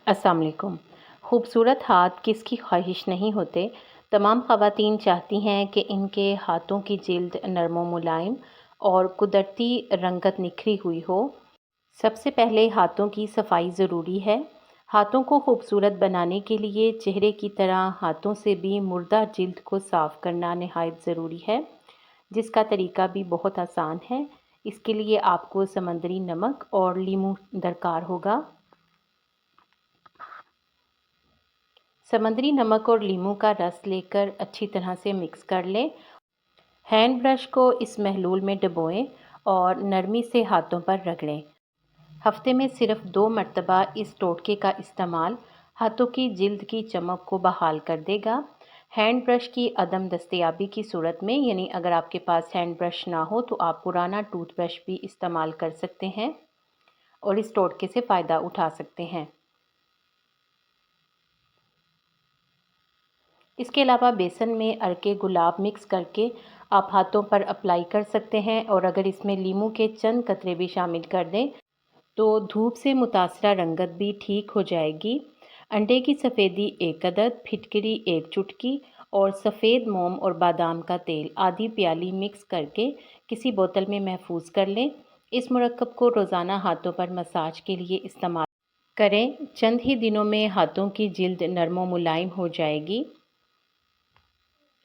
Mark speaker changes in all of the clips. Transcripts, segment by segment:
Speaker 1: अस्सलाम वालेकुम। खूबसूरत हाथ किसकी ख्वाहिश नहीं होते। तमाम ख़वातीन चाहती हैं कि इनके हाथों की जिल्द नरम व मुलायम और कुदरती रंगत निखरी हुई हो। सबसे पहले हाथों की सफाई ज़रूरी है। हाथों को खूबसूरत बनाने के लिए चेहरे की तरह हाथों से भी मुर्दा जिल्द को साफ़ करना नहायत ज़रूरी है, जिसका तरीका भी बहुत आसान है। इसके लिए आपको समंदरी नमक और लीमू दरकार होगा। समुद्री नमक और लीमू का रस लेकर अच्छी तरह से मिक्स कर लें। हैंड ब्रश को इस महलूल में डुबोएं और नरमी से हाथों पर रगड़ें। हफ्ते में सिर्फ 2 मरतबा इस टोटके का इस्तेमाल हाथों की जिल्द की चमक को बहाल कर देगा। हैंड ब्रश की अदम दस्तयाबी की सूरत में, यानी अगर आपके पास हैंड ब्रश ना हो तो आप पुराना टूथब्रश भी इस्तेमाल कर सकते हैं और इस टोटके से फ़ायदा उठा सकते हैं। इसके अलावा बेसन में अरके गुलाब मिक्स करके आप हाथों पर अप्लाई कर सकते हैं, और अगर इसमें लीमू के चंद कतरे भी शामिल कर दें तो धूप से मुतासरा रंगत भी ठीक हो जाएगी। अंडे की सफ़ेदी 1 अदद, फिटकरी 1 चुटकी और सफ़ेद मोम और बादाम का तेल आधी प्याली मिक्स करके किसी बोतल में महफूज कर लें। इस मुरक्कब को रोज़ाना हाथों पर मसाज के लिए इस्तेमाल करें। चंद ही दिनों में हाथों की जिल्द नरम व मुलायम हो जाएगी।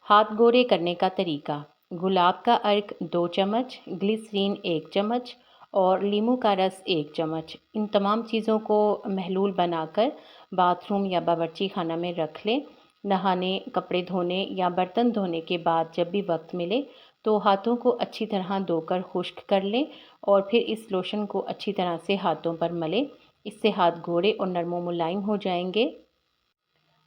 Speaker 1: हाथ गोरे करने का तरीका। गुलाब का अर्क 2 चम्मच, ग्लिसरीन 1 चम्मच और लीमू का रस 1 चम्मच। इन तमाम चीज़ों को महलूल बनाकर बाथरूम या बावर्ची खाना में रख लें। नहाने, कपड़े धोने या बर्तन धोने के बाद जब भी वक्त मिले तो हाथों को अच्छी तरह धोकर खुश्क कर लें और फिर इस लोशन को अच्छी तरह से हाथों पर मलें। इससे हाथ गोरे और नरम व मुलायम हो जाएंगे।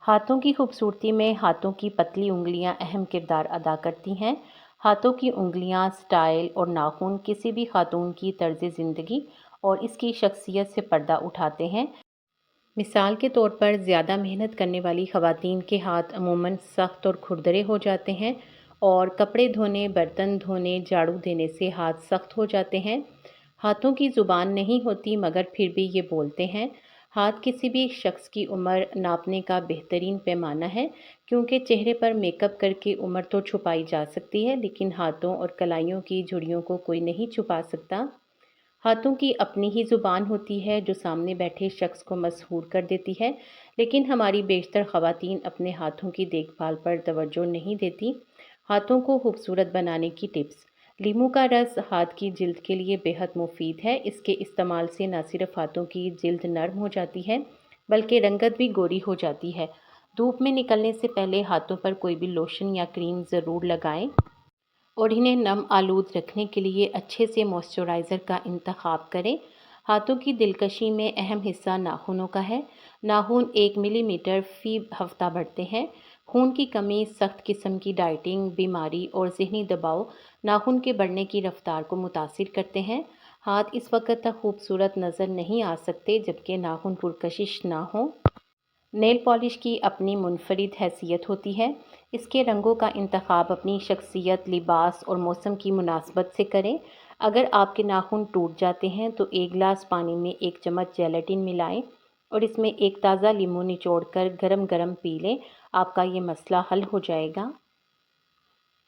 Speaker 1: हाथों की खूबसूरती में हाथों की पतली उंगलियां अहम किरदार अदा करती हैं। हाथों की उंगलियां, स्टाइल और नाखून किसी भी खातून की तर्ज ज़िंदगी और इसकी शख्सियत से पर्दा उठाते हैं। मिसाल के तौर पर ज़्यादा मेहनत करने वाली ख़वातीन के हाथ अमूमन सख्त और खुरदरे हो जाते हैं, और कपड़े धोने, बर्तन धोने, झाड़ू देने से हाथ सख्त हो जाते हैं। हाथों की ज़ुबान नहीं होती मगर फिर भी ये बोलते हैं। हाथ किसी भी शख्स की उम्र नापने का बेहतरीन पैमाना है, क्योंकि चेहरे पर मेकअप करके उम्र तो छुपाई जा सकती है, लेकिन हाथों और कलाइयों की झुर्रियों को कोई नहीं छुपा सकता। हाथों की अपनी ही ज़ुबान होती है जो सामने बैठे शख्स को मसहूर कर देती है, लेकिन हमारी बेशतर ख़वातीन अपने हाथों की देखभाल पर तवज्जो नहीं देती। हाथों को खूबसूरत बनाने की टिप्स। लीमू का रस हाथ की जिल्द के लिए बेहद मुफीद है। इसके इस्तेमाल से न सिर्फ हाथों की जिल्द नरम हो जाती है बल्कि रंगत भी गोरी हो जाती है। धूप में निकलने से पहले हाथों पर कोई भी लोशन या क्रीम ज़रूर लगाएं और इन्हें नम आलूद रखने के लिए अच्छे से मॉइस्चराइज़र का इंतखाब करें। हाथों की दिलकशी में अहम हिस्सा नाखूनों का है। नाखून 1 मिलीमीटर फ़ी हफ्ता बढ़ते हैं। खून की कमी, सख्त किस्म की डाइटिंग, बीमारी और ज़हनी दबाव नाखून के बढ़ने की रफ्तार को मुतासिर करते हैं। हाथ इस वक्त तक खूबसूरत नज़र नहीं आ सकते जबकि नाखून पुरकशिश ना हो। नेल पॉलिश की अपनी मुनफरिद हैसियत होती है। इसके रंगों का इंतखाब अपनी शख्सियत, लिबास और मौसम की मुनासबत से करें। अगर आपके नाखून टूट जाते हैं तो 1 गिलास पानी में 1 चम्मच जेलेटिन मिलाएं और इसमें एक ताज़ा लीमू निचोड़कर गरम गरम पी लें। आपका ये मसला हल हो जाएगा।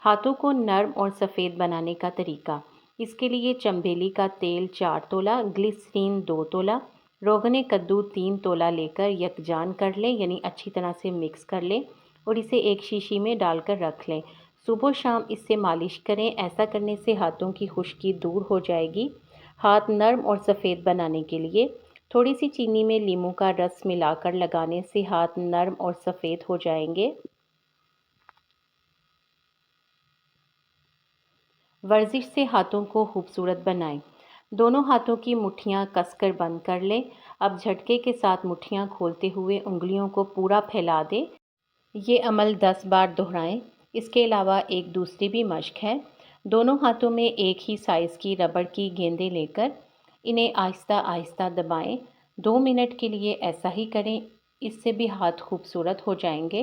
Speaker 1: हाथों को नर्म और सफ़ेद बनाने का तरीका। इसके लिए चंबेली का तेल 4 तोला, ग्लिसरीन 2 तोला, रोगन कद्दू 3 तोला लेकर यकजान कर लें, यानी अच्छी तरह से मिक्स कर लें और इसे एक शीशी में डालकर रख लें। सुबह शाम इससे मालिश करें। ऐसा करने से हाथों की खुश्की दूर हो जाएगी। हाथ नर्म और सफ़ेद बनाने के लिए थोड़ी सी चीनी में लीमू का रस मिलाकर लगाने से हाथ नर्म और सफ़ेद हो जाएंगे। वर्जिश से हाथों को खूबसूरत बनाएं। दोनों हाथों की मुट्ठियां कसकर बंद कर लें। अब झटके के साथ मुट्ठियां खोलते हुए उंगलियों को पूरा फैला दें। ये अमल 10 बार दोहराएं। इसके अलावा एक दूसरी भी मश्क है। दोनों हाथों में एक ही साइज़ की रबड़ की गेंदें लेकर इन्हें आहिस्ता आहिस्ता दबाएं। 2 मिनट के लिए ऐसा ही करें। इससे भी हाथ खूबसूरत हो जाएंगे।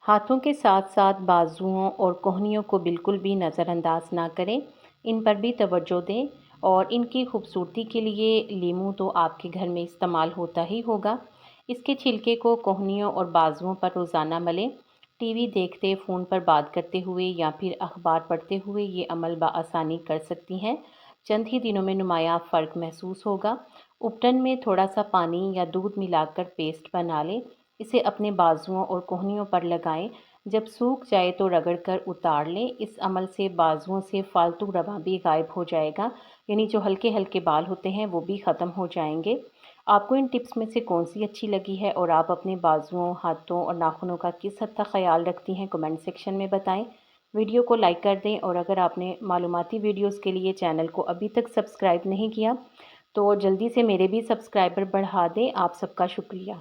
Speaker 1: हाथों के साथ साथ बाजुओं और कोहनियों को बिल्कुल भी नज़रअंदाज ना करें। इन पर भी तवज्जो दें और इनकी खूबसूरती के लिए लीमू तो आपके घर में इस्तेमाल होता ही होगा। اس کے چھلکے کو کوہنیوں اور بازوؤں پر روزانہ ملیں۔ ٹی وی دیکھتے، فون پر بات کرتے ہوئے یا پھر اخبار پڑھتے ہوئے یہ عمل بآسانی کر سکتی ہیں۔ چند ہی دنوں میں نمایاں فرق محسوس ہوگا۔ اپٹن میں تھوڑا سا پانی یا دودھ ملا کر پیسٹ بنا لیں۔ اسے اپنے بازوؤں اور کوہنیوں پر لگائیں۔ جب سوکھ جائے تو رگڑ کر اتار لیں۔ اس عمل سے بازوؤں سے فالتو رواں بھی غائب ہو جائے گا، یعنی جو ہلکے ہلکے بال ہوتے ہیں وہ بھی ختم ہو جائیں گے۔ آپ کو ان ٹپس میں سے کون سی اچھی لگی ہے اور آپ اپنے بازوؤں، ہاتھوں اور ناخنوں کا کس حد تک خیال رکھتی ہیں، کمنٹ سیکشن میں بتائیں۔ ویڈیو کو لائک کر دیں اور اگر آپ نے معلوماتی ویڈیوز کے لیے چینل کو ابھی تک سبسکرائب نہیں کیا تو جلدی سے میرے بھی سبسکرائبر بڑھا دیں۔ آپ سب کا شکریہ۔